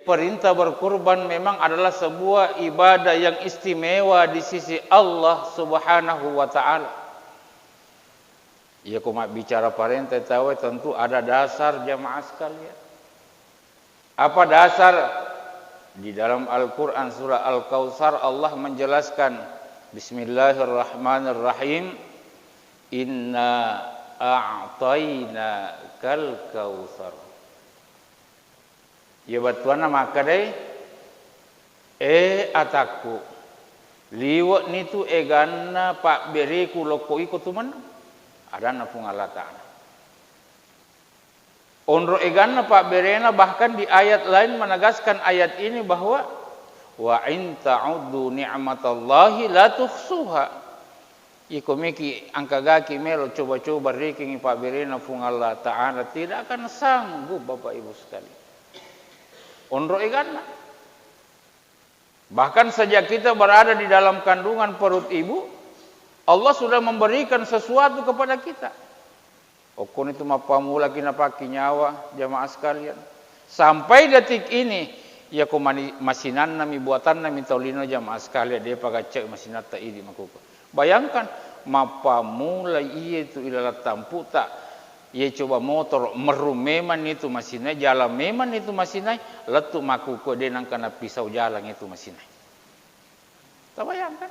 Perintah berkurban memang adalah sebuah ibadah yang istimewa di sisi Allah Subhanahu wa taala. Ya, kalau bicara perintah tahu tentu ada dasar jamaah sekalian. Apa dasar? Di dalam Al-Qur'an surah Al-Kautsar Allah menjelaskan Bismillahirrahmanirrahim, Inna a'tainakal kautsar. Ya batuana maka deh ataku liwat ni tu ganna pak beriku loko iko tu mana ada na pungalata onro ganna pak berena bahkan di ayat lain menegaskan ayat ini bahwa wa in ta'uddu ni'matallahi la tuhsuha. Iko miki angkagaki melo coba-coba riking pak berena pungalla ta'ala tidak akan sanggup Bapak Ibu sekalian. Onro iganna. Bahkan sejak kita berada di dalam kandungan perut ibu, Allah sudah memberikan sesuatu kepada kita. Okon itu mapamula kina paki nyawa jamaah sekalian. Sampai detik ini, ya ko masinan nami buatan nami taulino jamaah sekalian dia pakai cek masinata ini makuko. Bayangkan mapamula iya itu ilalat tampu tak. Ia coba motor merumeman itu masinai, jalan meman itu masinai, letu makuko denang kana pisau jalan itu masinai. Tak bayangkan?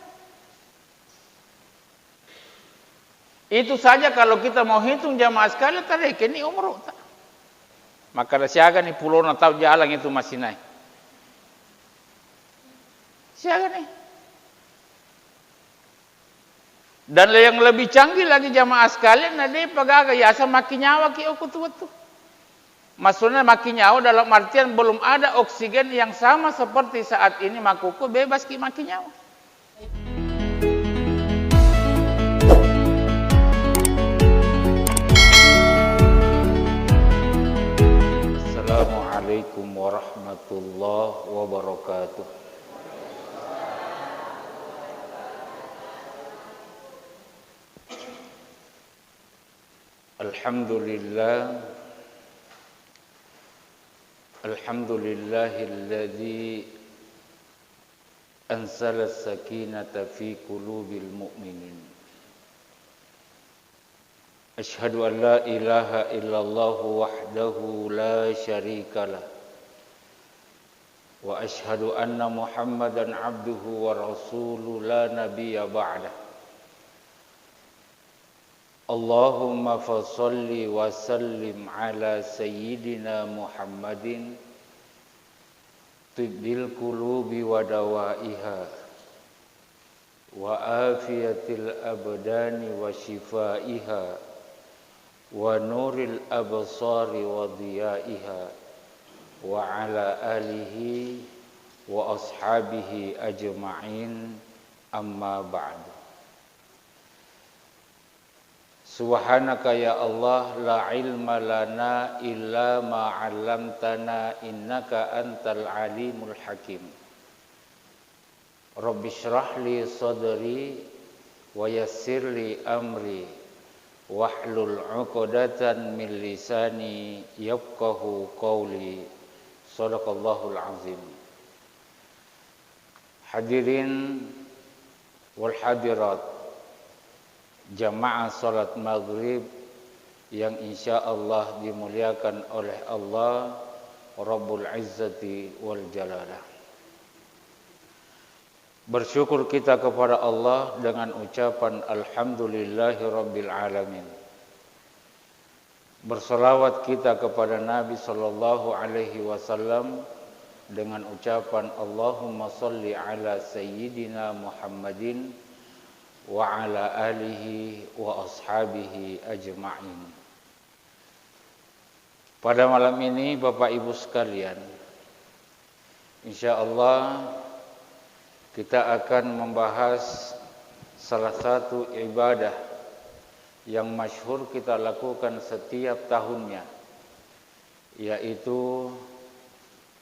Itu saja kalau kita mau hitung jamaah sekalian tarik ini umroh tak. Maka siaga ni pulau na tahu jalan itu masinai. Siaga nih. Dan yang lebih canggih lagi jamaah sekalian, nade pagaga yasa makin nyawa ki okutu. Maksudnya makin nyawa dalam artian belum ada oksigen yang sama seperti saat ini makuku bebas ki makin nyawa. Assalamualaikum warahmatullahi wabarakatuh. Alhamdulillahilladzi anzala as-sakinata fi qulubil mu'minin. Asyhadu an la ilaha illallah wahdahu la syarikalah. Wa asyhadu anna Muhammadan abduhu wa rasuluhu la nabiyya ba'dah. Allahumma fasalli wa sallim ala sayyidina Muhammadin tibbil qulubi wa dawaiha wa afiyatil abdani wa shifaiha wa nuril absari wa diyaiha wa ala alihi wa ashabihi ajma'in amma ba'du. Subhanaka ya Allah la ilma lana illa ma 'allamtana innaka antal alimul hakim. Rabbi shrah li sadri wa yassir li amri wahlul 'uqdatan min lisani yafqahu qawli. Shadaqallahul azim. Hadirin wal hadirat jamaah salat maghrib yang insya Allah dimuliakan oleh Allah Rabbul Izzati wal Jalalah. Bersyukur kita kepada Allah dengan ucapan Alhamdulillahi Rabbil Alamin. Berselawat kita kepada Nabi Sallallahu Alaihi Wasallam dengan ucapan Allahumma salli ala Sayyidina Muhammadin wa ala alihi wa ashabihi ajma'in. Pada malam ini Bapak Ibu sekalian, insyaallah kita akan membahas salah satu ibadah yang masyhur kita lakukan setiap tahunnya, yaitu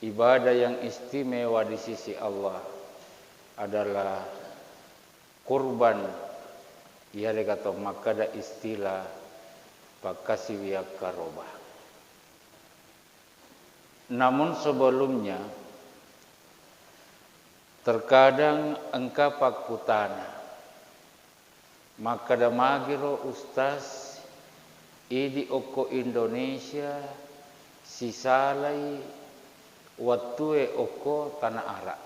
ibadah yang istimewa di sisi Allah adalah kurban. Ia kata maka ada istilah pakasiwiya karobah. Namun sebelumnya terkadang engkau pakutana maka damagiro ustaz idi oko Indonesia sisalai watue oko tanah Arab.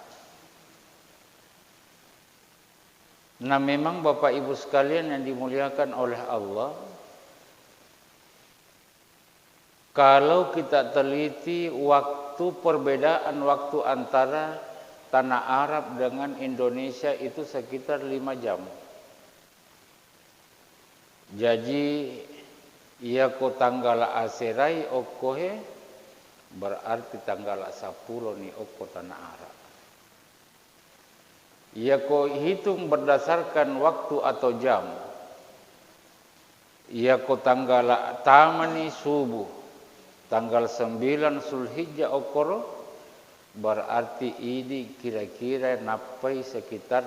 Nah memang Bapak Ibu sekalian yang dimuliakan oleh Allah, kalau kita teliti perbedaan waktu antara tanah Arab dengan Indonesia itu sekitar 5 jam. Jadi ia ko tanggal aserai okohe berarti tanggal 10 ni oko tanah Arab. Ia ko hitung berdasarkan waktu atau jam. Ia ko tanggal tamani subuh tanggal 9 Zulhijjah okoro berarti ini kira-kira napai sekitar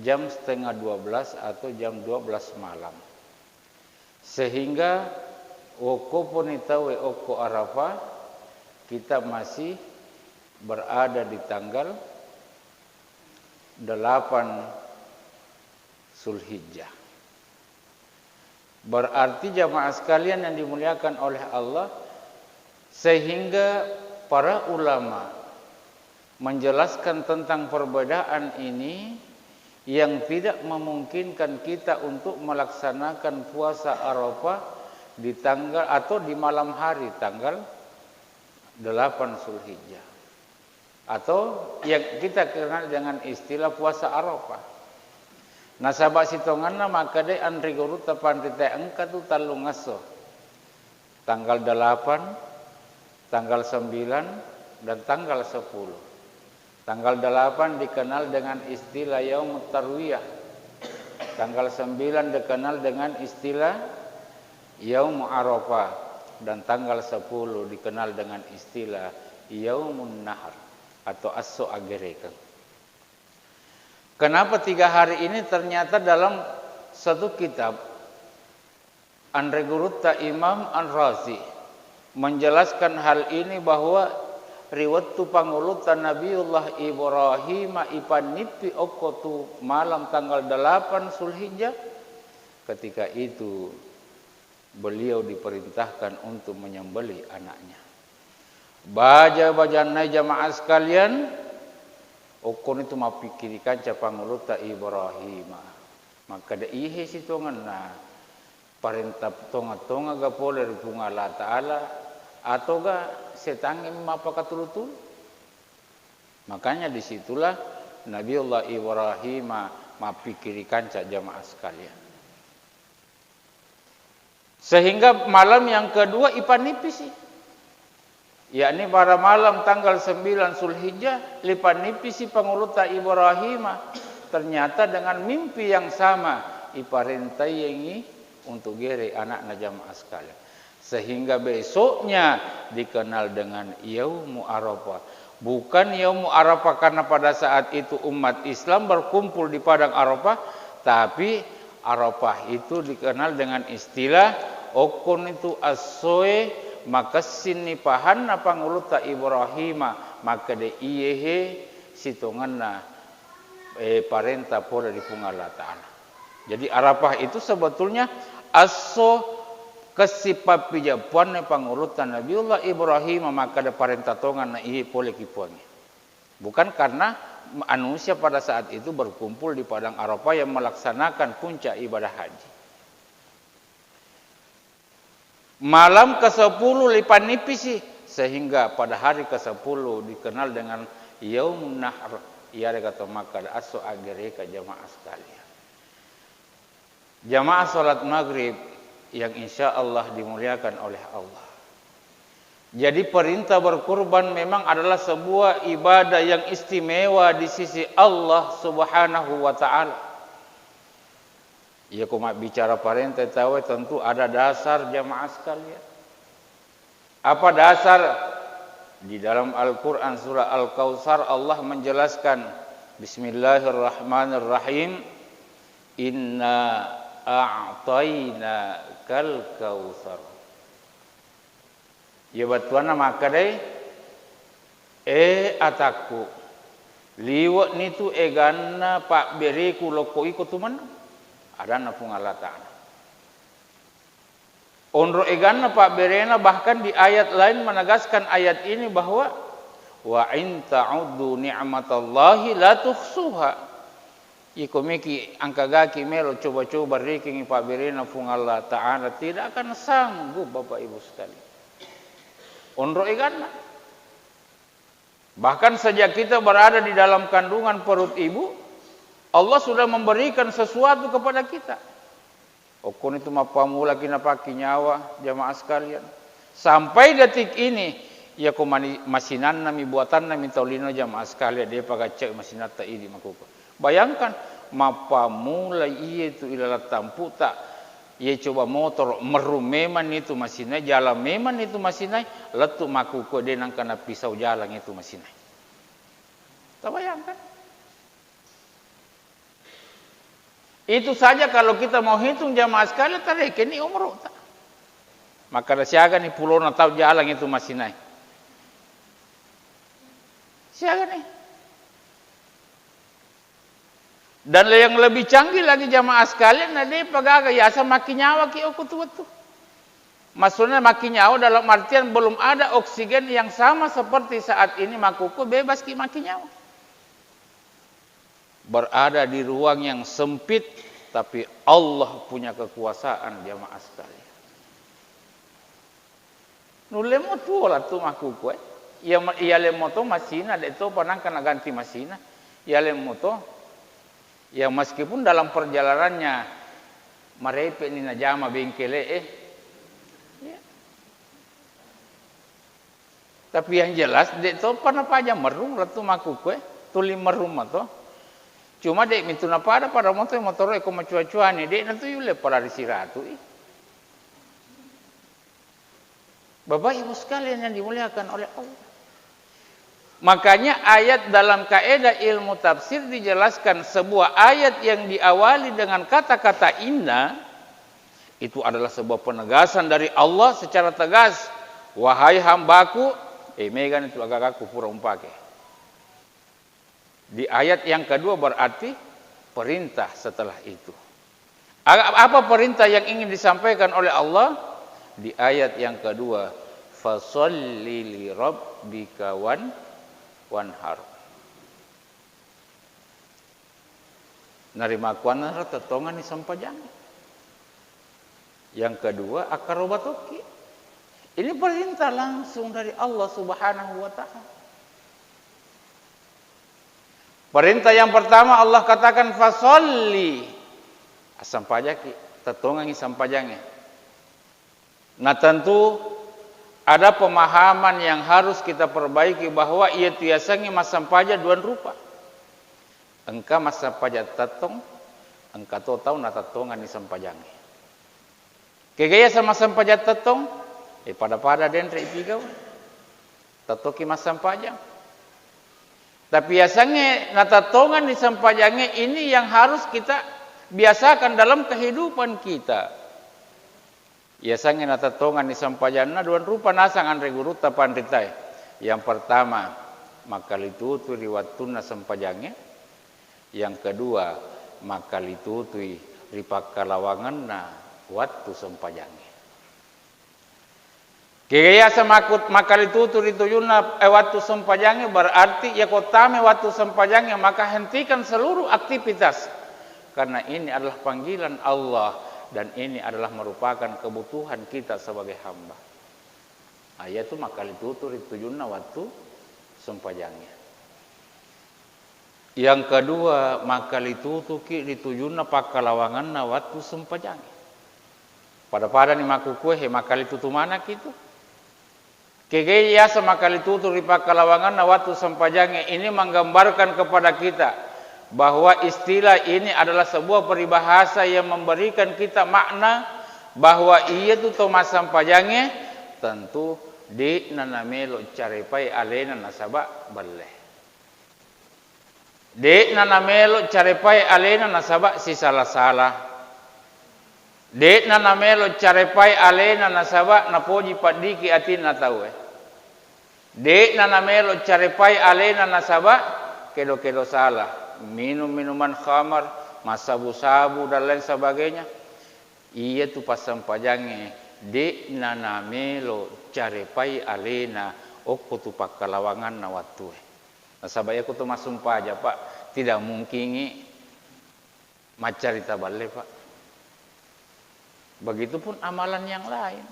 jam setengah 12 atau jam 12 malam. Sehingga oko pun tahu oko Arafah kita masih berada di tanggal 8 Zulhijjah. Berarti jamaah sekalian yang dimuliakan oleh Allah, sehingga para ulama menjelaskan tentang perbedaan ini yang tidak memungkinkan kita untuk melaksanakan puasa Arafah di tanggal atau di malam hari tanggal 8 Zulhijjah, atau yang kita kenal dengan istilah puasa Arafah. Nah sahabat sitonganna maka de andri guru tapan rite angka tu talung ngaso tanggal 8, tanggal 9 dan tanggal 10. Tanggal 8 dikenal dengan istilah Yaum Tarwiyah. Tanggal 9 dikenal dengan istilah Yaum Arafah dan tanggal 10 dikenal dengan istilah Yaumun Nahar atau Asso Agereka. Kenapa 3 hari ini ternyata dalam satu kitab Andre Gurutta Imam An-Razi menjelaskan hal ini bahwa riwayat tu pangulutan Nabiullah Ibrahim ipanipi okotu malam tanggal 8 Zulhijjah. Ketika itu beliau diperintahkan untuk menyembelih anaknya. Baja-bajana jamaah sekalian, okon itu mapikirikan capanguluta Ibrahim. Maka da ihe sitongan na parentah tonga-tonga ga pole ripunga Allah Ta'ala atau ga setangi mapakatulutul. Makanya disitulah Nabiullah Ibrahim mapikirikan jamaah sekalian. Sehingga malam yang kedua ipanipis sih. Yakni pada malam tanggal 9 Zulhijjah lipanipisi panguluta Ibrahim ternyata dengan mimpi yang sama iparentai yengi untuk gere anak jamaah sekalian. Sehingga besoknya dikenal dengan Yaumu Arafah. Bukan Yaumu Arafah karena pada saat itu umat Islam berkumpul di padang Arafah, tapi Arafah itu dikenal dengan istilah okon itu asoe maka sini pahan panguluta Ibrahim maka de iyehe sitonganna parenta pora di Allah Ta'ala. Jadi Arafah itu sebetulnya aso kesipapijapuan pangulutan Nabiullah Ibrahim maka de parenta tongan na iye pole kipuannya. Bukan karena manusia pada saat itu berkumpul di padang Arafah yang melaksanakan puncak ibadah haji. Malam ke-10 lipan nipisi sehingga pada hari ke-10 dikenal dengan Yaum Nahr. Ia kata maka aso agereka jamaah sekalian. Jamaah salat maghrib yang insya Allah dimuliakan oleh Allah. Jadi perintah berkurban memang adalah sebuah ibadah yang istimewa di sisi Allah Subhanahu wa Ta'ala. Ya kuma bicara perintah tahu tentu ada dasar jamaah sekalian. Apa dasar? Di dalam Al-Quran surah Al-Kautsar Allah menjelaskan Bismillahirrahmanirrahim. Inna a'tayna kal kautsar. Ya batuana maka deh ataku liwat nitu eganna pak bereku loko iko tuman ada na pung Allah Ta'ala. Onro eganna pak berena bahkan di ayat lain menegaskan ayat ini bahwa wa in ta'uddu ni'matallahi la tuhsuha. Iko miki angka gaki melo coba-coba reking pak berena pung Allah Ta'ala tidak akan sanggup Bapak Ibu sekalian. Onro eganna. Bahkan sejak kita berada di dalam kandungan perut ibu, Allah sudah memberikan sesuatu kepada kita. Okon itu mapamula kina paki nyawa jamaah sekalian. Sampai detik ini, ya ko masinan nami buatan nami taulino jamaah sekalian dia pakai cek masinata ini makuka. Bayangkan mapamula iya itu ilalat tampu tak. Ia coba motor merumeman itu masinai, jalan meman itu masinai, letuk makuko denang kana pisau jalan itu masinai. Tak bayangkan. Itu saja kalau kita mau hitung jamaah sekalian tarik ini umroh tak. Maka siaga nih pulau tahu jalan itu masinai. Siaga nih. Dan yang lebih canggih lagi jamaah sekalian, ada pagaga yasa makin nyawa ki okutu. Maksudnya makin nyawa dalam artian belum ada oksigen yang sama seperti saat ini makuku bebas ki makin nyawa. Berada di ruang yang sempit, tapi Allah punya kekuasaan jamaah sekalian. Nulemo tu lah tu makuku. Ia lemo tu masina, itu panang kena ganti masina. Ia lemo tu. Ya meskipun dalam perjalanannya merepek ni najama bengkele ya. Tapi yang jelas dek tu pana paja merung ratu maku kue tuli merum to. Cuma dek mituna pada motor eko macua-cua ni dek nanti yule para risiratu. Bapak Ibu sekalian yang dimuliakan oleh Allah. Makanya ayat dalam kaidah ilmu tafsir dijelaskan sebuah ayat yang diawali dengan kata-kata inna itu adalah sebuah penegasan dari Allah secara tegas. Wahai hambaku, megan itu agak pura umpake. Di ayat yang kedua berarti perintah setelah itu. Apa perintah yang ingin disampaikan oleh Allah? Di ayat yang kedua, fasholli li rabbika wanhar. Narima kuana tetongan ni sampajang. Yang kedua akarobatoki. Ini perintah langsung dari Allah Subhanahu wa taala. Perintah yang pertama Allah katakan fasolli sampajaki tetongan ni sampajangnya. Nah tentu ada pemahaman yang harus kita perbaiki bahwa ia tiasangi masam paja dua rupa. Engka masam paja tatong, engka tahu na tatongan ni sampajangi. Kegaya sama masam paja tatong, pada dentre ipigau. Tatoki masam pajang. Tapi biasanya na tatongan ni sampajangi ini yang harus kita biasakan dalam kehidupan kita. Ya sange na tatongan ni sampajana dua rupa nasangan reguru tapan ritai. Yang pertama makalitutu riwatuna sampajange. Yang kedua makalitutu ripakalawanganna wattu sampajange. Kaya samakut makalitutu rituyuna wattu sampajange berarti ya kotame wattu sampajange maka hentikan seluruh aktivitas. Karena ini adalah panggilan Allah. Dan ini adalah merupakan kebutuhan kita sebagai hamba. Ayat itu makalitutu rituyuna wattu sampajangnya. Yang kedua makalitutu ki rituyuna pakalawanganna wattu sampajangnya. Pada ni makukue he makalitutu mana kitu? Kegaya makalitutu ripakalawanganna wattu sampajangnya ini menggambarkan kepada kita bahwa istilah ini adalah sebuah peribahasa yang memberikan kita makna bahwa ia tu Thomas sampajangnya tentu di nanamelo carepai alena nasaba balle. Di nanamelo carepai alena nasaba si salah-salah. Di nanamelo carepai alena nasaba napoji padiki atin na tahu. Di nanamelo carepai alena nasaba kedo-kedo salah, minum minuman khamar, masabu-sabu dan lain sebagainya. Iya tu pasang pajange de nanamelo carepai alena okko tu pakalawangan na watu. Nah sabaya ku tu masumpah aja Pak, tidak mungkin macarita balle Pak. Begitupun amalan yang lain.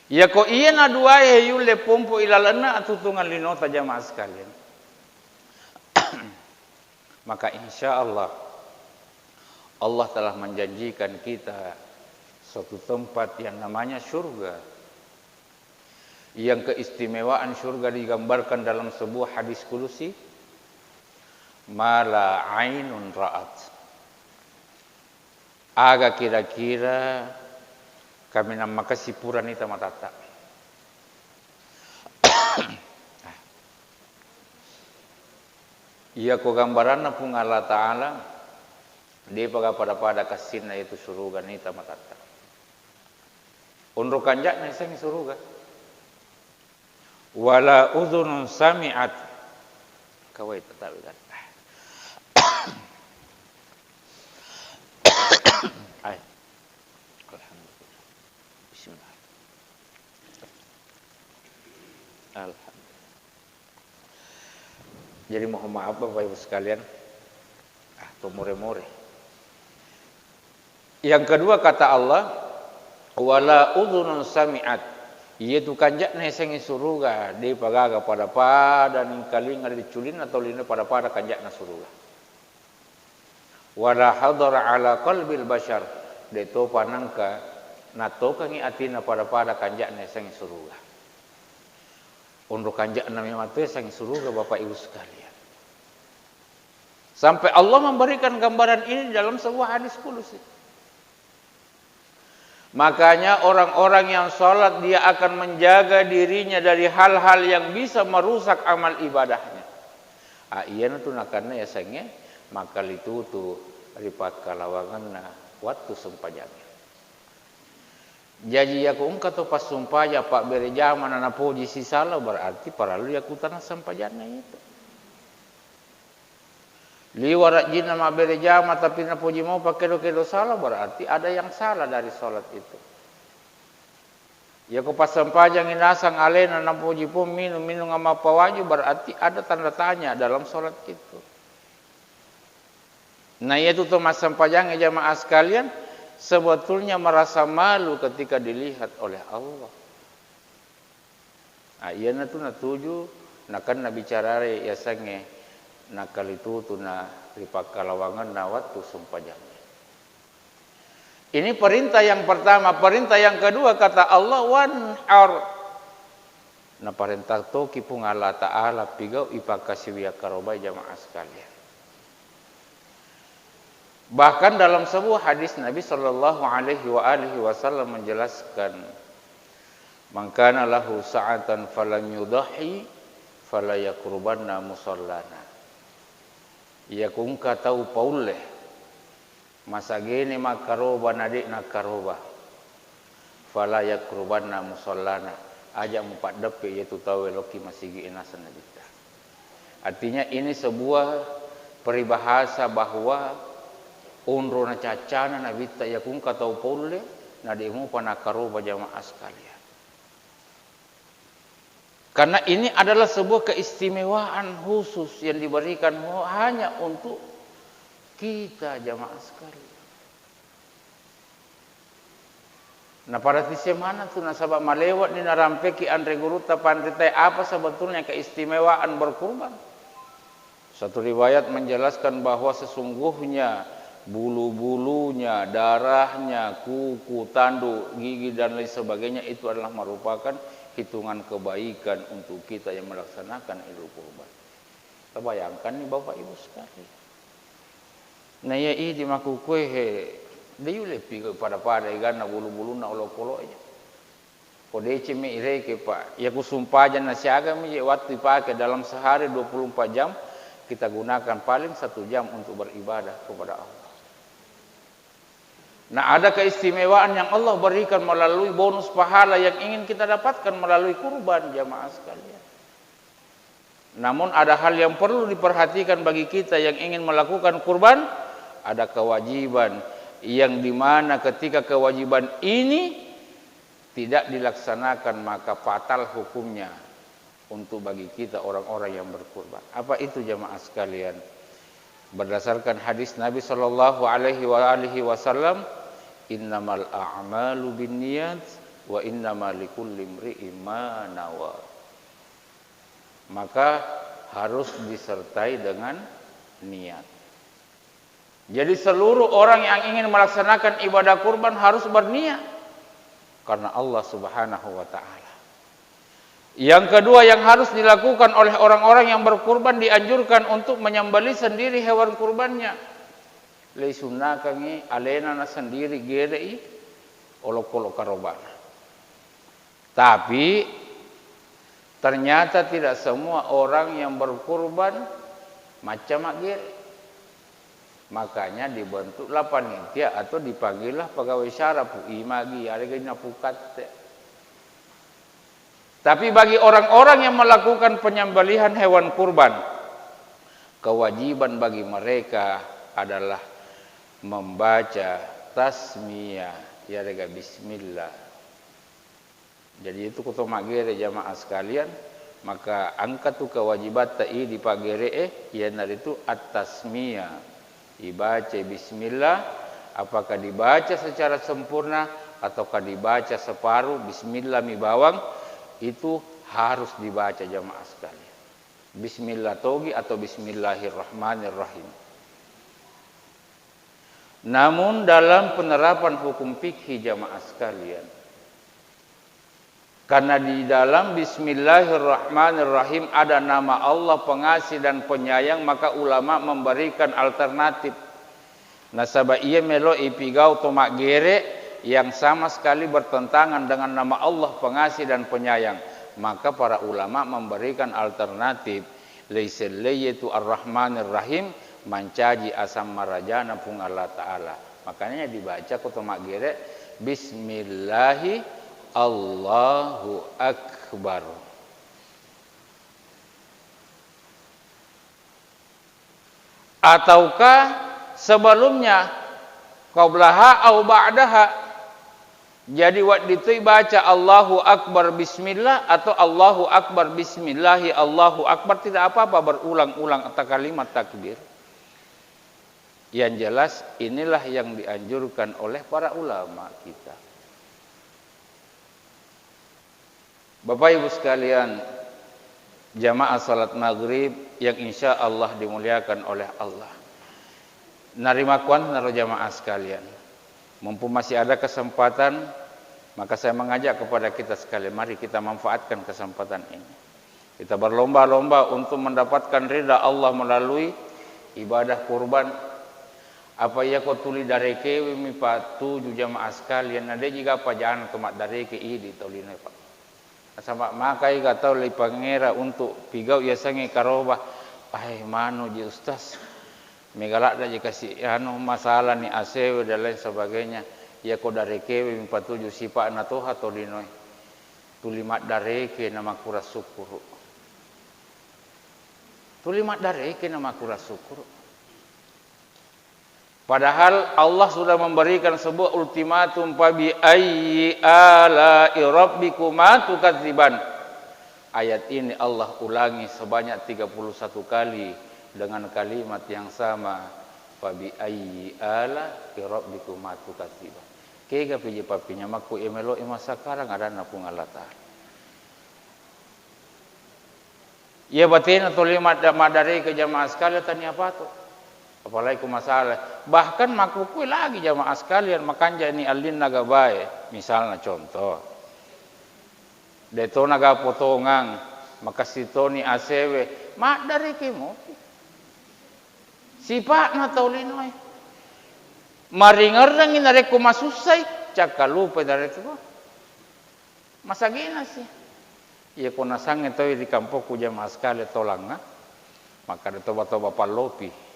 Ya ko iya na dua yule pompo ilalana atutungan linota jamaah sekalian. Maka insya Allah Allah telah menjanjikan kita suatu tempat yang namanya surga. Yang keistimewaan surga digambarkan dalam sebuah hadis kudusi, mala ainun ra'at. Aga kira-kira kami nama kasipuran ita matata. Ia ko gambaran pun Allah Ta'ala dia pada kasina itu suruga nita matata. Unro kanjaknya sang suruga. Wala udhunun sami'at. Kawai tetapi kan. Ay. Alhamdulillah. Bismillah. Alhamdulillah. Jadi mohon maaf Bapak Ibu sekalian. Tumure-mure. Yang kedua kata Allah, wala udhunun sami'at. Ia tu kanjak nesengi suruga di pagaga pada ningkaling ada diculin atau lina pada kanjak na suruga. Wala hadara ala qalbil bashar. De to panangka na to kangi atina pada kanjak nesengi suruga. Untuk kanjak namanya matu sang suruga Bapak Ibu sekalian. Sampai Allah memberikan gambaran ini dalam sebuah hadis kudusi. Makanya orang-orang yang sholat dia akan menjaga dirinya dari hal-hal yang bisa merusak amal ibadahnya. Iya tu nakarna ya sange maka itu tu ripat kalawangan na waktu sempajanya. Jadi ya kung kato pas sumpaya Pak berjama na puji si salah berarti paralu ya kutana sampajana itu. Liwarat jina ma berjama tapi na puji mau pakai kedo salah berarti ada yang salah dari salat itu. Ya ko pas sampajang inasang alena na puji pun minum ngama pawaju berarti ada tanda tanya dalam salat itu. Nah itu tuh mas sampajang jamaah sekalian sebetulnya merasa malu ketika dilihat oleh Allah. Iya na tu na tuju na kan na bicara ya sange na kalitu tu na ripak kalawangan na waktu sumpajang. Ini perintah yang pertama, perintah yang kedua kata Allah wanhar. Na perintah to kipung Allah Ta'ala pigau ipakasiwiya karobai jamaah sekalian. Bahkan dalam sebuah hadis Nabi sallallahu alaihi wasallam menjelaskan, "Man kana lahu sa'atan falam yudahi fala yaqrubanna musallana." Ya kung katau pauleh masa gini makaroba nadik nakaroba fala yaqrubanna musallana aja empat depe yaitu tahu loki masih inasan nabita. Artinya ini sebuah peribahasa bahwa unro na cacana na bita ya kung katau pole na dimu panakaroba jamaah sekalian. Karena ini adalah sebuah keistimewaan khusus yang diberikan hanya untuk kita jamaah sekalian. Nah pada sisi mana tu nasabak malewat ni narampeki andre guruta panritai apa sebetulnya keistimewaan berkurban? Satu riwayat menjelaskan bahwa sesungguhnya bulu-bulunya, darahnya, kuku, tanduk, gigi dan lain sebagainya itu adalah merupakan hitungan kebaikan untuk kita yang melaksanakan Idul Kurban. Kita bayangkan nih Bapak Ibu sekalian. Nah ya di makukue dia lebih kepada ikan na bulu-bulu na olok-olok aja. Kode cime ireke Pak. Ya ku sumpah aja nasi agam waktu dipakai dalam sehari 24 jam kita gunakan paling 1 jam untuk beribadah kepada Allah. Nah ada keistimewaan yang Allah berikan melalui bonus pahala yang ingin kita dapatkan melalui kurban jamaah sekalian. Namun ada hal yang perlu diperhatikan bagi kita yang ingin melakukan kurban, ada kewajiban yang dimana ketika kewajiban ini tidak dilaksanakan maka fatal hukumnya untuk bagi kita orang-orang yang berkurban. Apa itu jamaah sekalian? Berdasarkan hadis Nabi sallallahu alaihi wasallam, innamal a'malu binniyat wa innamal likulli imri'in ma nawa. Maka harus disertai dengan niat. Jadi seluruh orang yang ingin melaksanakan ibadah kurban harus berniat karena Allah Subhanahu wa taala. Yang kedua yang harus dilakukan oleh orang-orang yang berkurban, dianjurkan untuk menyembelih sendiri hewan kurbannya. Leisuna kangi alena na sendiri gerei olok-olok karobana. Tapi ternyata tidak semua orang yang berkurban macam agere. Makanya dibentuklah panitia atau dipanggillah pegawai syara pu imagi aregina pukat. Tapi bagi orang-orang yang melakukan penyembelihan hewan kurban, kewajiban bagi mereka adalah membaca tasmiyah ya rega bismillah. Jadi itu kutu magere jamaah sekalian, maka angkat tu kewajiban tai di pagere ya itu at-tasmiyah. Dibaca bismillah, apakah dibaca secara sempurna ataukah dibaca separuh bismillah mi bawang, itu harus dibaca jamaah sekalian. Bismillah togi atau bismillahirrahmanirrahim. Namun dalam penerapan hukum fikih jamaah sekalian, karena di dalam bismillahirrahmanirrahim ada nama Allah pengasih dan penyayang, maka ulama memberikan alternatif. Nasaba iya melo ipigau tomak gere yang sama sekali bertentangan dengan nama Allah pengasih dan penyayang. Maka para ulama memberikan alternatif. Laisal layyitu ar-rahmanir-rahim, mancaji asam marajana pung Allah Ta'ala. Makanya dibaca ko tomak gere bismillahi Allahu Akbar. Ataukah sebelumnya qablaha au ba'daha. Jadi waktu itu baca Allahu Akbar bismillah atau Allahu Akbar bismillahi Allahu Akbar, tidak apa-apa berulang-ulang atau kalimat takbir. Yang jelas inilah yang dianjurkan oleh para ulama kita. Bapak Ibu sekalian, jamaah salat maghrib yang insya Allah dimuliakan oleh Allah. Narimakuan naro jamaah sekalian. Mumpung masih ada kesempatan, maka saya mengajak kepada kita sekalian, mari kita manfaatkan kesempatan ini. Kita berlomba-lomba untuk mendapatkan ridha Allah melalui ibadah kurban. Apa ya kau tuli dari kewi mi patu jamaah sekalian, ada juga apa jangan kemak dari ke idi tolina pak. Sama makai kata oleh pangera untuk pigau ya sange karoba. Ai mano ji ustaz. Megalak dah jika si anu masalah ni asewe dan lain sebagainya. Ya ko dari kewe 47 sifat na toha tolinoi. Tulimat dareke nama kura syukur. Tulimat dareke nama kura syukur. Padahal Allah sudah memberikan sebuah ultimatum, fabi ayyi ala'i rabbikuma tukadziban. Ayat ini Allah ulangi sebanyak 31 kali dengan kalimat yang sama, fabi ayyi ala'i rabbikuma tukadziban. Kega piji papinya maku emelo emasa sekarang ada napung Allah Ta'ala. Ya batin atau limat madari ke jamaah sekalian tanya apa tu? Apalagi ku masalah. Bahkan makukui lagi jamaah sekalian, makanya ini alin naga bae. Misalnya contoh. Deto naga potongan, maka sitoni asewe, mak dari kimu. Sipak na taulinoi. Maringar nangin narek ku masusay, cakalupa dari itu. Masagina sih. Iya ko nasang ito di kampo ku jamaah sekalian tolang na. Maka deto bato palopi.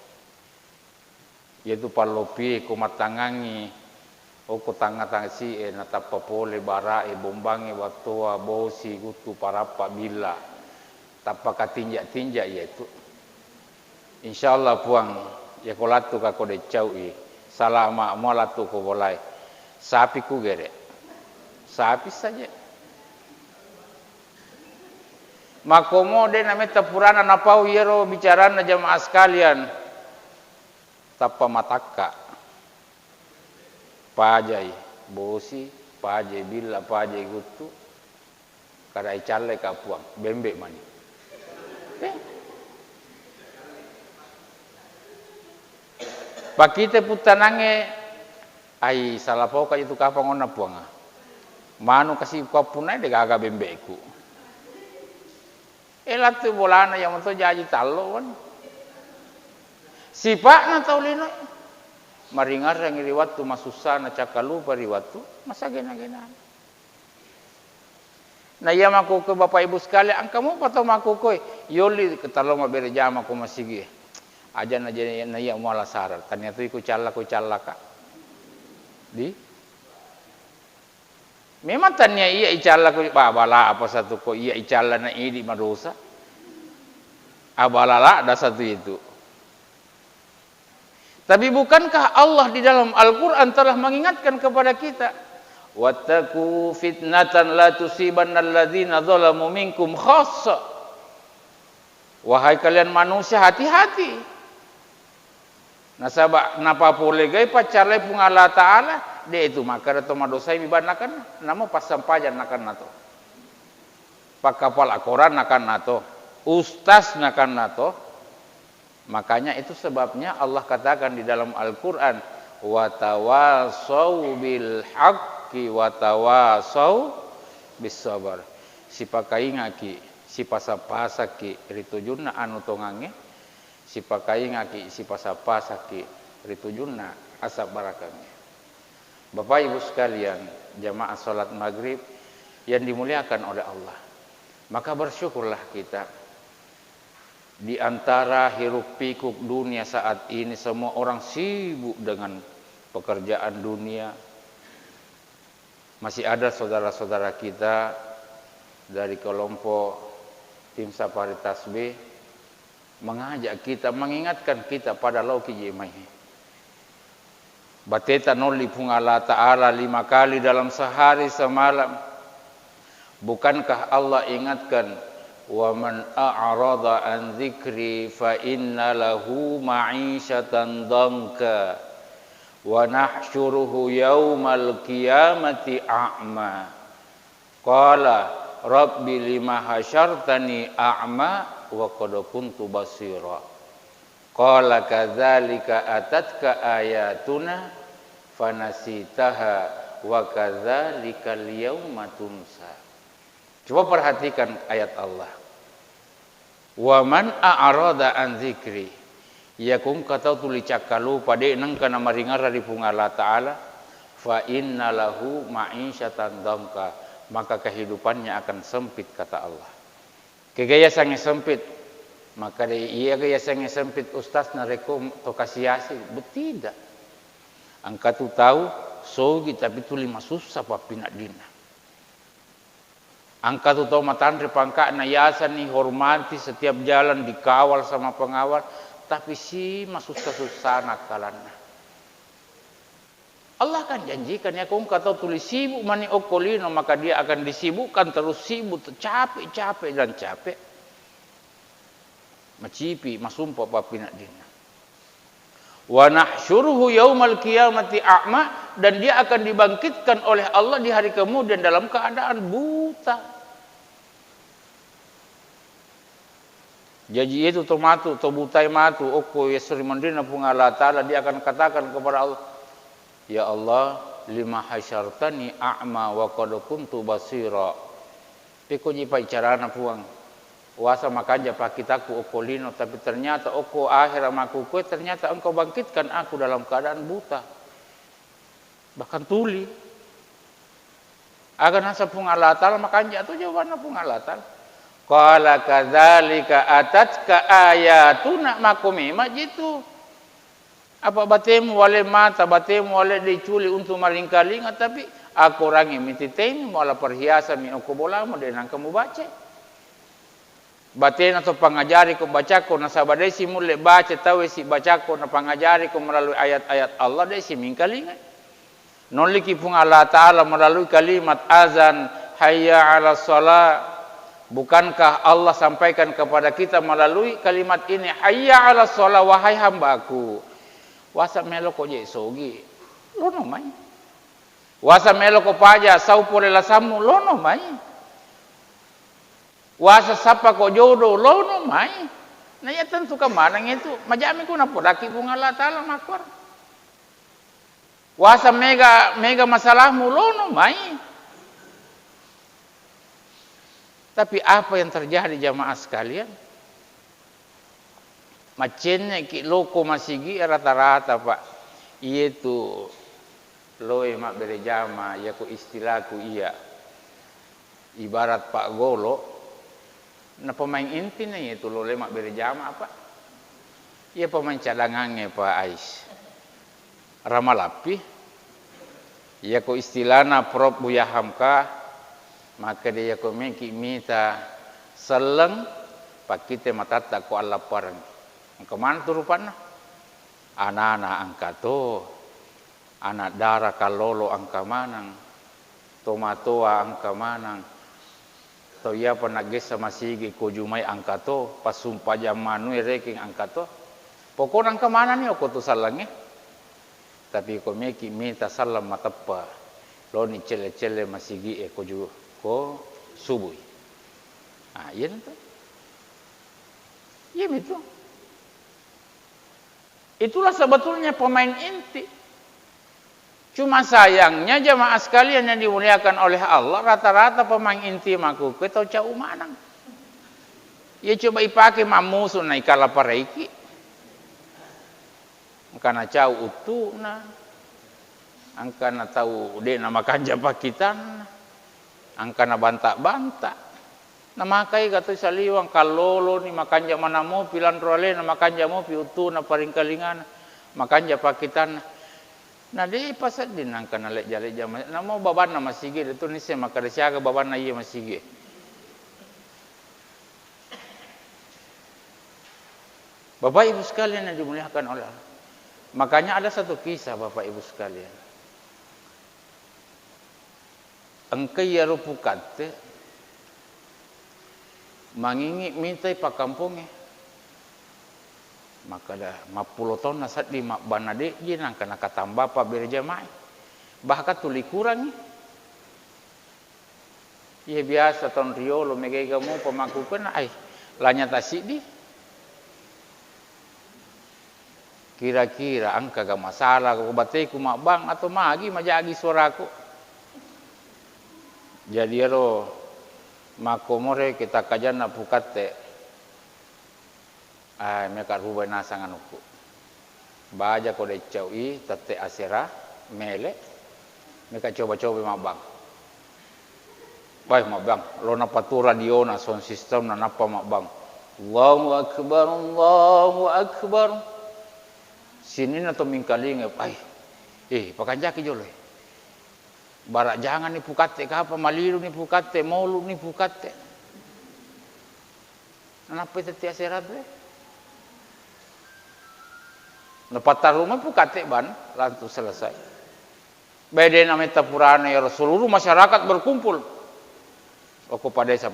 Yaitu palopi kumatangangi o kutanga-tanga si natapapole barai bombangi watua bosi gutu parapa bila Tapaka tinjak-tinjak yaitu. Insyaallah puang ya kolatu ka kode caui. Salama molatu ko bolai. Sapi ku gere. Sapi saja. Makomode namanya tapurana napau yero bicarana jamaah sekalian. Tapa mataka. Pajai bosi, pajai bila, pajai gutu. Kada icale ka puang, bembe mani. Pakite putanange ai salapau ka itu kapang ona puanga. Manu kasih kau punai de gaga bembeku. Elat tu bolana yang untuk jaji talo kan. Sipak na taulino. Maringar yang riwatu masusa na cakalu pariwatu masa gena-gena. Na iya maku ke bapak ibu sekalian, kamu patau maku koy yoli ketalo mabere jama ko masigi. Aja na jadi na iya muala sarar. Ternyata iku calla ka. Di memang tanya iya icalla ko babala apa satu ko iya icalla na idi madosa. Abalala ada satu itu. Tapi bukankah Allah di dalam Al-Qur'an telah mengingatkan kepada kita, wattaqu fitnatan la tusibannal ladzina zalamu minkum khassa. Wahai kalian manusia, hati-hati. Nasaba napa boleh gai pacale pung Allah Taala de itu maka to madosai mibanakan namo pasampajan nakan nato. Pakapal akoran nakan nato. Ustaz nakan nato. Makanya itu sebabnya Allah katakan di dalam Al-Qur'an wa tawasau bil haqqi wa tawasau bis sabar. Sipakai ngaki, sipasa-pasaki ritujunna anu tongange, sipakai ngaki, sipasa-pasaki ritujunna asab barakange. Bapak Ibu sekalian, jamaah salat maghrib yang dimuliakan oleh Allah. Maka bersyukurlah kita. Di antara hiruk pikuk dunia saat ini semua orang sibuk dengan pekerjaan dunia. Masih ada saudara-saudara kita dari kelompok tim Safari Tasbih mengajak kita, mengingatkan kita pada lauki jemai. Bateta noli pung Allah Ta'ala 5 kali dalam sehari semalam. Bukankah Allah ingatkan, wa man a'rada an dzikri fa inna lahu ma'isyatan dhanka wa nahsyuruhu yaumal qiyamati a'ma. Qala rabbi lima hasyartani a'ma wa qad kuntu basira. Qala kadzalika atatka ayatuna fanasitaha wa kadzalikal yauma tunsa. Coba perhatikan ayat Allah. Wa man a'rada an dzikri, yakum katau tuli cakalu pade nang kana maringara di pung Allah Taala, fa inna lahu ma'isyatan dhanka, maka kehidupannya akan sempit kata Allah. Kegaya sange sempit, maka iya gaya sange sempit ustaz na rekom to kasiasi, betidak. Angka tu tahu sogi tapi tuli masusah papina dina. Angka tu tahu matandre pangka na yasan ni hormati setiap jalan dikawal sama pengawal, tapi si masusah-susah nakalanna. Allah kan janjikan ya kau kata tulis sibuk mani okolino maka dia akan disibukkan terus sibuk capek dan capek. Macipi masumpa papina dina. Wa nahsyuruhu yaumal qiyamati a'ma, dan dia akan dibangkitkan oleh Allah di hari kemudian dalam keadaan buta. Jadi itu tomatu to butai matu oko yasri mandina pung Allah Taala, dia akan katakan kepada Allah, ya Allah lima hasyartani a'ma wa qad kuntu basira. Iko jipai carana puang wasa makanja pakitaku okolino, tapi ternyata oko akhir amaku kue ternyata engkau bangkitkan aku dalam keadaan buta, bahkan tuli. Agar nasa pung Allah Taala makanja tu jawabanna pung Allah Taala. Qala kadzalika atatka ayatuna makumima jitu. Apa batemu wale mata, batemu wale diculi untuk maringkalinga, tapi aku orang yang mititemi wala perhiasan mi aku bola mo denang kamu baca. batin atau pangajari ko baca ko nasabade si mule baca tahu si baca ko na pangajari ko melalui ayat-ayat Allah deh si mingkalingan noliki pun Allah Ta'ala melalui kalimat azan hayya ala salat. Bukankah Allah sampaikan kepada kita melalui kalimat ini hayya ala salat wahai hambaku wasa melo ko je sogi lono mai wasa melo ko paja sau pore la samu lono mai wasa sapa ko jodoh lono mai na ya tentu ka manang itu majami ko na podaki pun Allah Ta'ala makwar wasa mega masalahmu lono mai. Tapi apa yang terjadi jamaah sekalian? Macennya ki loko masigi rata-rata pak. Itu loe mak berejama ya ku istilahku iya. Ibarat Pak Golo. Nah pemain intinya itu loe mak berejama apa? Iya pemain cadangannya Pak Ais. Ramalapi. Ya ku istilahna Prof Buya Hamka. Maka dia komeki minta seleng pak kita matata ko Allah parang. Kemana tu rupanya? Anak-anak angkato, anak darah kalolo angka manang, tomatoa angka manang. To ia panagis sama sigi ko jumai angkato, pasumpa jamanu reking angkato. Pokok angka mana ni aku tu salangnya. Tapi komeki minta salam matapa. Lo ni cele-cele masigi ko ju ko subuh. Ah, iya tu. Iya betul. Itulah sebetulnya pemain inti. Cuma sayangnya jemaah sekalian yang dimuliakan oleh Allah rata-rata pemain inti maku tahu cau manang. Ya coba ipakai mamusun naik kala pareiki. Karena cau utuh na. Angkana tahu de nama kanja pakitan. Angkana banta-banta. Na makai kata saliwang kalolo ni makanja mana mo pilan role na makanja mo piutu na paringkalingan makanja pakitan. Na di pasad din angkana lek jale jam. Na mo baban na masigi itu ni se makadesiaga baban na iya masigi. Bapak Ibu sekalian yang dimuliakan oleh Allah. Makanya ada satu kisah Bapak Ibu sekalian. Engkai ya rupukat mangingi mintai pak kampungnya. Maka dah 50 tahun nasat di mak banade jinang kena katamba pak berjamaah. Bahkan tuli kurang ni. Ia biasa tahun riolo megai kamu pemakukan ai lanya tasik di. Kira-kira angka gak masalah kau bateku mak bang atau magi majagi suaraku. Jadi ro makomore kita kajan na pukate ai meka ruba nasangan uku baja ko de caui tate asera mele meka coba-coba mabang baik mabang lo na patura diona sound system na napa mabang Allahu akbar sini na to mingkaling ai pakanjaki jole barak jangan ni pukate ke apa maliru ni pukate molu ni pukate kenapa itu tiap serat deh lepas rumah pukate ban lantu selesai beda namanya purana ya seluruh masyarakat berkumpul oku padesa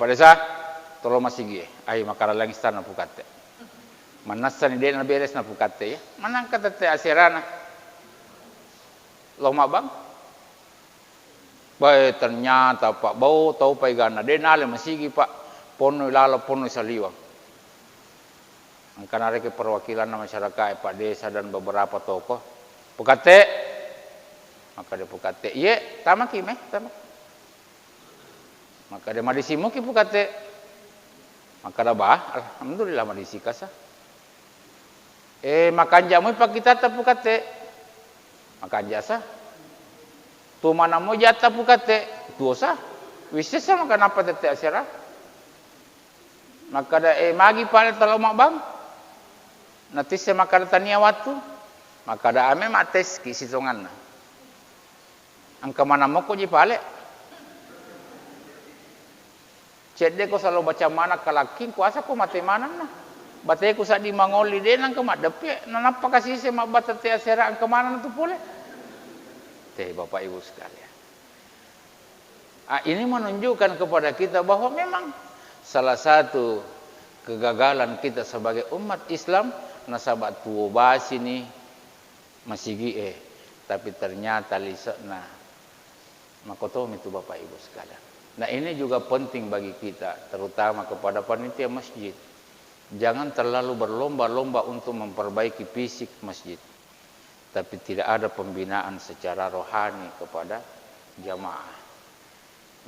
tolong masih gie ai makara langis tanah pukate manasan ide na beres na pukate ya manang kata tiap serana loma bang. Baik ternyata Pak bau tahu paigana denale masigi Pak pono lala pono saliwang. Angkana reke perwakilan masyarakat Pak desa dan beberapa tokoh. Pukate maka dia pukate. Iya, tamaki meh, tamak. Maka dia madisimu ki pukate. Maka dah bah, alhamdulillah madisi kasa. Makan jamu Pak kita pukate. Makan jasa. Tu mana mo jata pukate dosa wisesa makan apa tete asera maka da magi pale talo mak bang nanti se makan tania watu maka da ame mates ki sitongan angka mana mo ko ji pale Cede ko selalu baca mana kalaking kuasa ko mate mana na. Batay ko sa di mangoli din ang kamadepe. Nanapa kasi si mabatate asera ang kemana tu pule. Teh Bapak Ibu sekalian. Ini menunjukkan kepada kita bahwa memang salah satu kegagalan kita sebagai umat Islam nasabat tuo basi ni masigi tapi ternyata lisana makotom itu Bapak Ibu sekalian. Nah ini juga penting bagi kita, terutama kepada panitia masjid. Jangan terlalu berlomba-lomba untuk memperbaiki fisik masjid, tapi tidak ada pembinaan secara rohani kepada jamaah.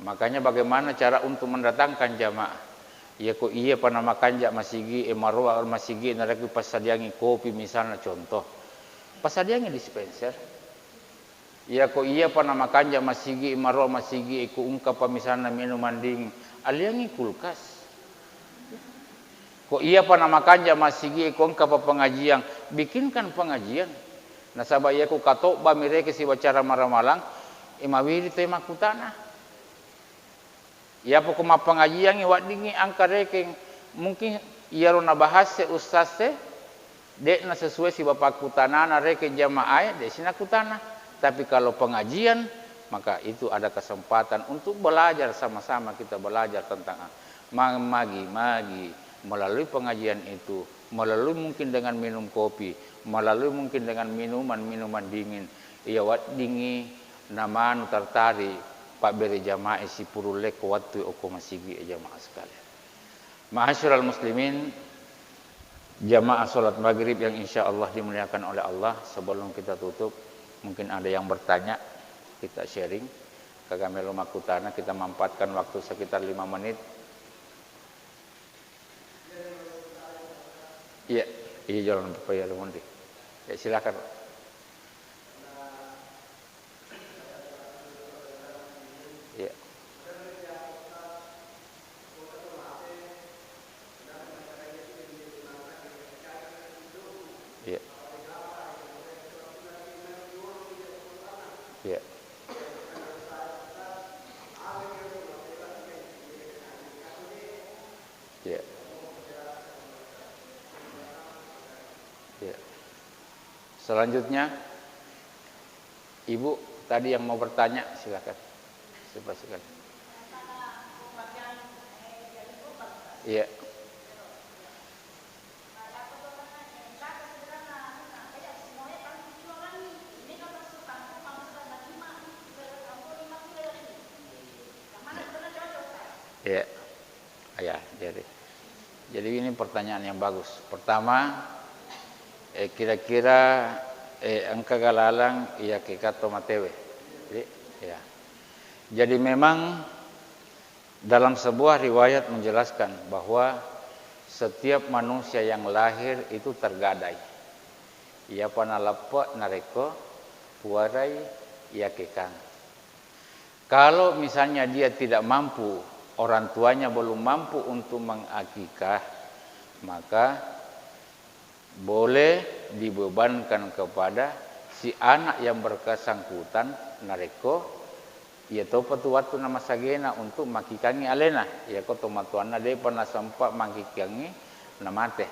Makanya bagaimana cara untuk mendatangkan jamaah? Ya kok iya panama kanja masigi marwa masigi nareki pasadiangi kopi misalnya contoh. Pasadiangi dispenser. Ya kok iya panama kanja masigi marwa masigi iku ungkap misalnya minuman dingin. Aliangi kulkas. Kok iya panama kanja masigi iku ungkap pengajian. Bikinkan pengajian. Nah sabab ya ku katok ba mireke si wacara maramalang imawiri tema kutana. Ya pokok pengajian iwak dingi angka reking mungkin iya rona bahas se ustaz se dek na sesuai si bapak kutana na reke jamaah dek sina kutana. Tapi kalau pengajian maka itu ada kesempatan untuk belajar sama-sama, kita belajar tentang magi melalui pengajian itu, melalui mungkin dengan minum kopi, melalui mungkin dengan minuman dingin. Iya wat dingi nama anu tertari Pak beri jamaah si purulek waktu oko masigi jamaah sekalian. Ma'asyiral muslimin, jamaah salat maghrib yang insyaallah dimuliakan oleh Allah, sebelum kita tutup mungkin ada yang bertanya, kita sharing kagamelo makutana, kita manfaatkan waktu sekitar 5 menit. Iya, jalan Papaya Lumondi. Ya silakan. Iya. Iya. Iya. Iya. Iya. Selanjutnya, Ibu tadi yang mau bertanya, silakan. Silakan. Iya. Ya, ya, jadi ini pertanyaan yang bagus. Pertama, kira-kira angka galalang iya kekato matewe. Ya. Jadi memang dalam sebuah riwayat menjelaskan bahwa setiap manusia yang lahir itu tergadai. Ia panalapo nareko puarai ia kekang. Kalau misalnya dia tidak mampu, orang tuanya belum mampu untuk mengakikah, maka boleh dibebankan kepada si anak yang bersangkutan nareko ia tahu patu waktu nama sagena untuk makikangi alena ia ko tomatuana dia pernah sempat makikangi nama teh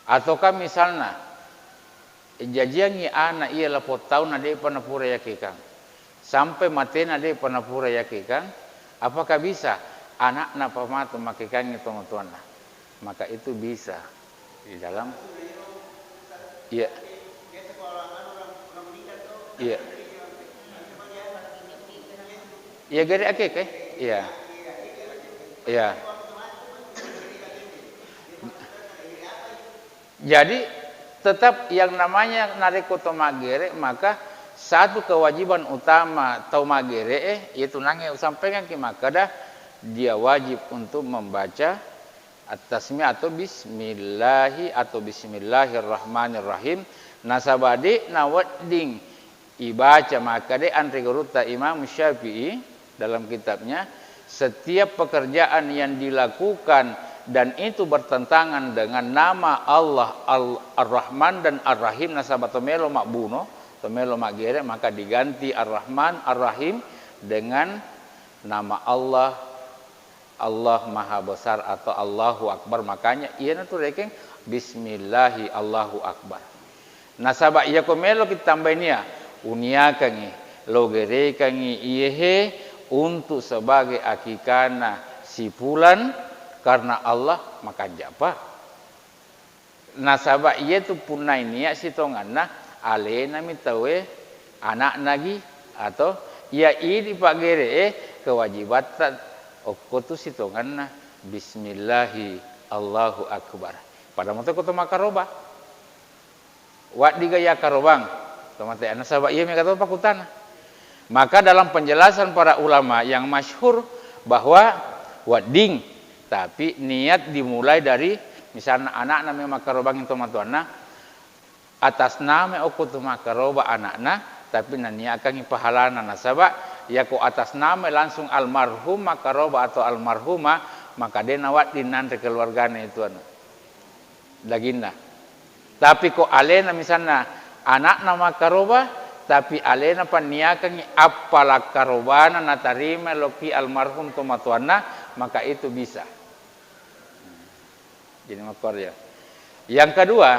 ataukah misalnya jajiangi anak ia lapor tahun dia pernah pura yakikang sampai matena dia pernah pura yakikang. Apakah bisa anak napa matu makikangi tomatuana? Maka itu bisa di dalam iya. Iya. Iya gari akik iya. Iya. Jadi tetap yang namanya nareko tomagere, maka satu kewajiban utama tomagere yaitu nange sampaikan ki maka dah dia wajib untuk membaca at-tasmiyah atau bismillahirrahmanirrahim. Nasabadi nawadding ibaca maka de antri guruta Imam Syafi'i dalam kitabnya, setiap pekerjaan yang dilakukan dan itu bertentangan dengan nama Allah Ar-Rahman dan Ar-Rahim nasabah tomelo makbuno tomelo magere, maka diganti Ar-Rahman Ar-Rahim dengan nama Allah Allah Maha Besar atau Allahu Akbar. Makanya ia tu rekeng Bismillahi Allahu Akbar. Nasabak ia komelo kita tambahin ya unia kangi logere kangi iyehe untuk sebagai akikana sipulan karena Allah maka japa. Nasabak ia tu punai niat sitonganna alena mitawe anak nagi atau ia ini pagere kewajibatan okotu sitonganna Bismillahi Allahu Akbar. Pada moto koto makaroba. Wat digaya karobang. Tomate anak sahabat ia kata pakutana. Maka dalam penjelasan para ulama yang masyhur bahwa wading tapi niat dimulai dari misalnya anak namanya makarobang itu matuana atas nama okutu makaroba anakna tapi nania akan pahalana nasaba ya ko atas nama langsung almarhum makaroba atau almarhumah maka dia nawat dinan keluarganya itu anak daginda. Tapi kok alena misalnya anak nama karoba tapi alena paniakan apalah karobana natarima loki almarhum tomatuana maka itu bisa. Jadi makor ya. Yang kedua,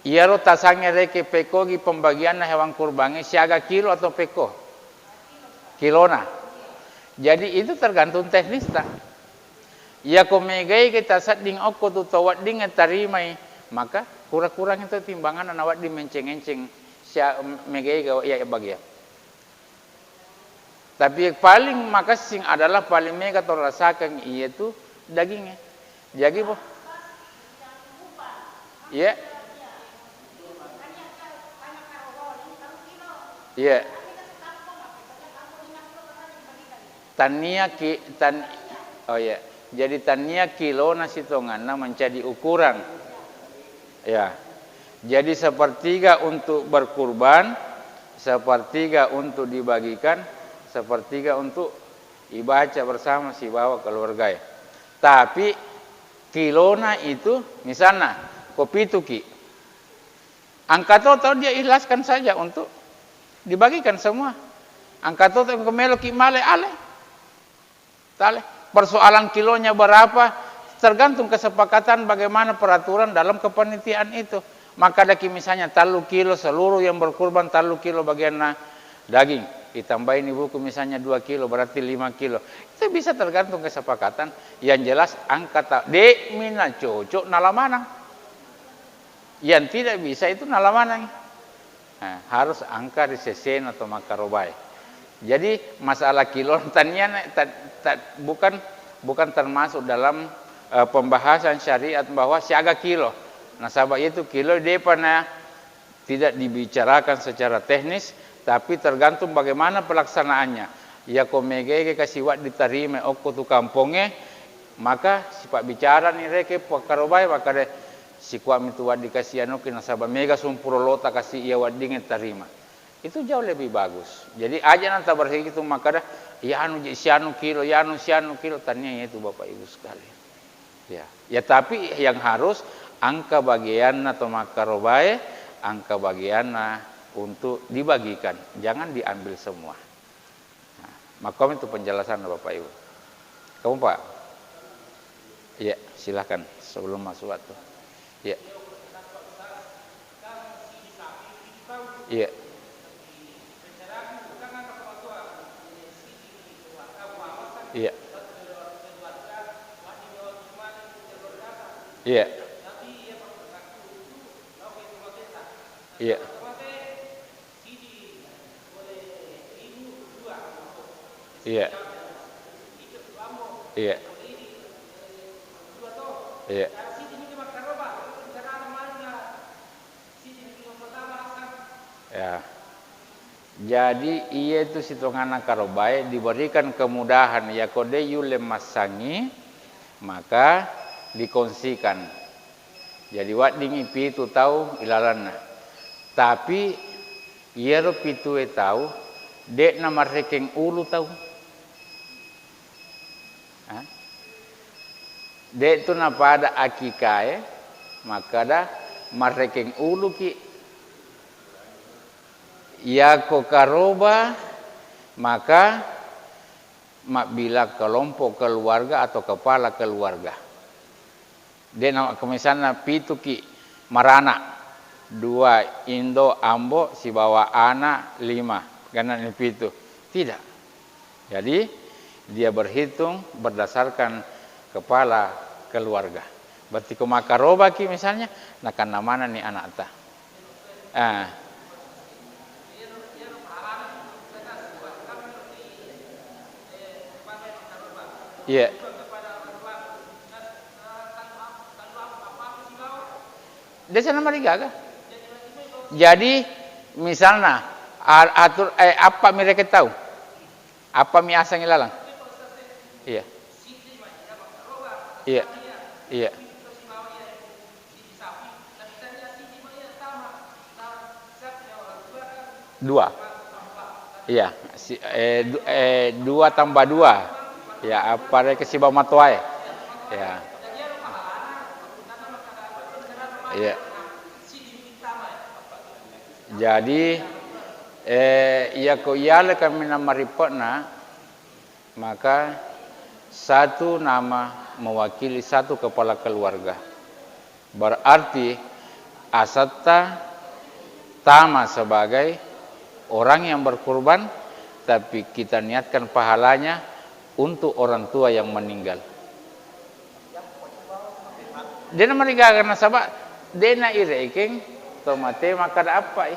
iaro tasangnya reke pekogi pembagian hewan kurbannya siaga kilo atau peko kilona. Jadi itu tergantung teknis tak. Ya komegai kita sading oko tu tawat ding tarimai maka kurang-kurang itu timbangan anak di menceng-enceng sia megai gawa ya bagia. Tapi yang paling makasing adalah paling mega atau rasakan itu dagingnya. Jadi boh. Ya. Ya. Oh ya. Jadi tania kilo nasi tongana menjadi ukuran. Ya. Jadi sepertiga untuk berkurban, sepertiga untuk dibagikan, sepertiga untuk dibaca bersama si bawa keluarga. Tapi kilona itu misalnya kopi tuki. Angka total dia ikhlaskan saja untuk dibagikan semua. Angka total kemelo ki male ale. Tale. Persoalan kilonya berapa tergantung kesepakatan bagaimana peraturan dalam kepanitiaan itu. Maka daki misalnya 3 kilo seluruh yang berkurban 3 kilo bagian daging. Ditambahin ibuku misalnya 2 kilo berarti 5 kilo. Itu bisa tergantung kesepakatan. Yang jelas angka dek mina cocok nalamanang. Yang tidak bisa itu nalamanang. Nah, harus angka risesen atau makarobai. Jadi masalah kilo tanian bukan termasuk dalam pembahasan syariat bahwa siaga kilo. Nah, sahabat itu kilo dia pernah tidak dibicarakan secara teknis, tapi tergantung bagaimana pelaksanaannya. Ya komege kasih wat diterima oko tu kampungnya, maka sifat bicara ni reke pakarobai maka de si kuam itu wat dikasih anu kena sahabat mega sumpuro lota kasih ia wat dingin terima. Itu jauh lebih bagus. Jadi aja nanti berhitung itu maka dah ya anu sianu kilo, ya anu sianu kilo tanya itu Bapak Ibu sekalian. Ya tapi yang harus angka bagian atau makarobai, angka bagian untuk dibagikan, jangan diambil semua. Nah, makom itu penjelasan Bapak Ibu. Kamu Pak? Iya, silakan sebelum masuk waktu. Iya. Iya. Iya. Iya. Iya. Iya. Iya. Iya. Ya. Jadi ia itu sitongan karobai diberikan kemudahan ya kode yule masangi maka dikongsikan. Jadi wat ding ipi itu tahu ilalanna. Tapi ia ro pitu tahu dek nama rekeng ulu tahu. Dek tu napa ada akikae maka dah marekeng ulu ki ya ko karoba maka bila kelompok keluarga atau kepala keluarga. Dia nama misalnya pituki marana, 2 Indo Ambo si bawa anak 5 karena ini pitu. Tidak. Jadi dia berhitung berdasarkan kepala keluarga. Berarti kumakaroba ki misalnya, nah kan namana nih anak ta. Iya. Desa nama rigaga. Jadi misalnya atur apa mereka tahu? Apa mi asang ilalang? Iya. Iya. Iya. Dua. Iya. 2 tambah 2. Ya, apa ke si matuai. Ya. Iya. Jadi ia ko iale kami nama ripotna, maka satu nama mewakili satu kepala keluarga. Berarti asatta tama sebagai orang yang berkurban, tapi kita niatkan pahalanya untuk orang tua yang meninggal. Dena mariga karena sabak dena ireking tomate maka ada apa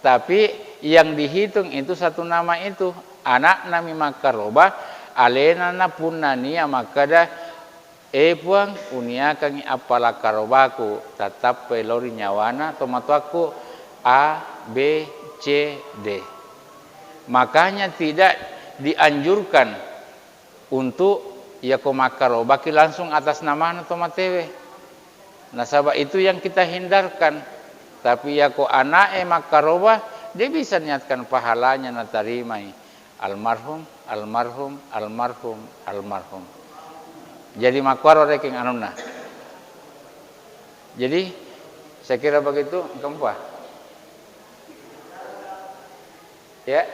Tapi yang dihitung itu satu nama itu anak nami makaroba alena na punania makada puang unia kangi apala karobaku tetap pelori nyawana tomatuaku A B C D. Makanya tidak dianjurkan untuk ya komakarobaki langsung atas nama tomatewe. Nasabah itu yang kita hindarkan. Tapi ya ko anake makaroba dia bisa niatkan pahalanya natarimai almarhum almarhum almarhum almarhum. Jadi makwaro reking anuna. Jadi saya kira begitu kempa. Ya.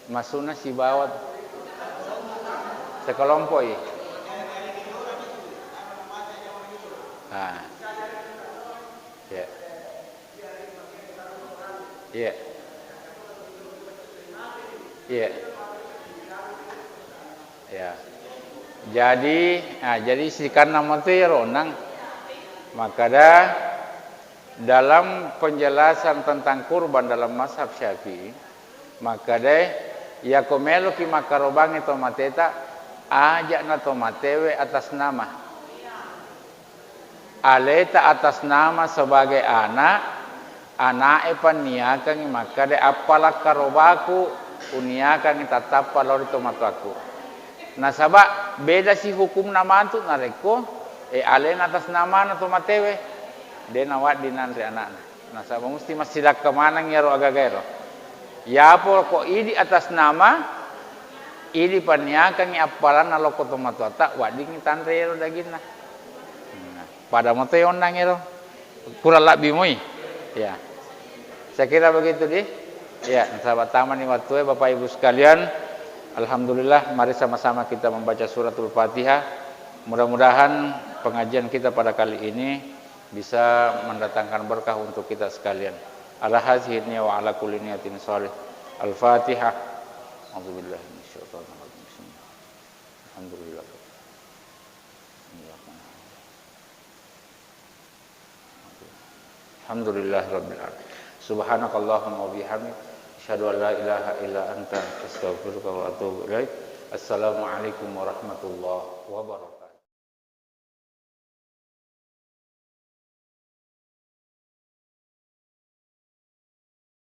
Masuna si bawat sekelompok ya. Ya. Ya. Ya. Ya. Jadi si karena itu ya ronang. Maka dalam penjelasan tentang kurban dalam mazhab Syafi'i, maka ya komelo ki makarobang itu mateta ajak na tomatewe atas nama aleta atas nama sebagai anak paniakan maka apalah karobaku uniakan tetap palor tomataku. Nah sabak beda si hukum nama itu nareko alen atas nama na tomatewe de nawat dinandre anak. Nah sabak mesti masih dak kemana ngero agak-agak. Ya pokok ini atas nama ini paniakan yang apalan nalo kotomatuata wading tanrero dagina. Pada moto yondang ero kurang lebih moi. Ya. Saya kira begitu deh. Ya, sahabat taman nih waktu Bapak Ibu sekalian, alhamdulillah mari sama-sama kita membaca suratul Fatihah. Mudah-mudahan pengajian kita pada kali ini bisa mendatangkan berkah untuk kita sekalian. Ala hadhihi wa ala kulli niyatin shalih. Al-Fatihah. A'udzubillahi minasyaitonir rajim. Alhamdulillah. Alhamdulillahirabbil alamin. Subhanakallahumma wa bihamdika asyhadu an la ilaha illa anta astaghfiruka wa atubu ilaik. Assalamualaikum warahmatullahi wabarakatuh.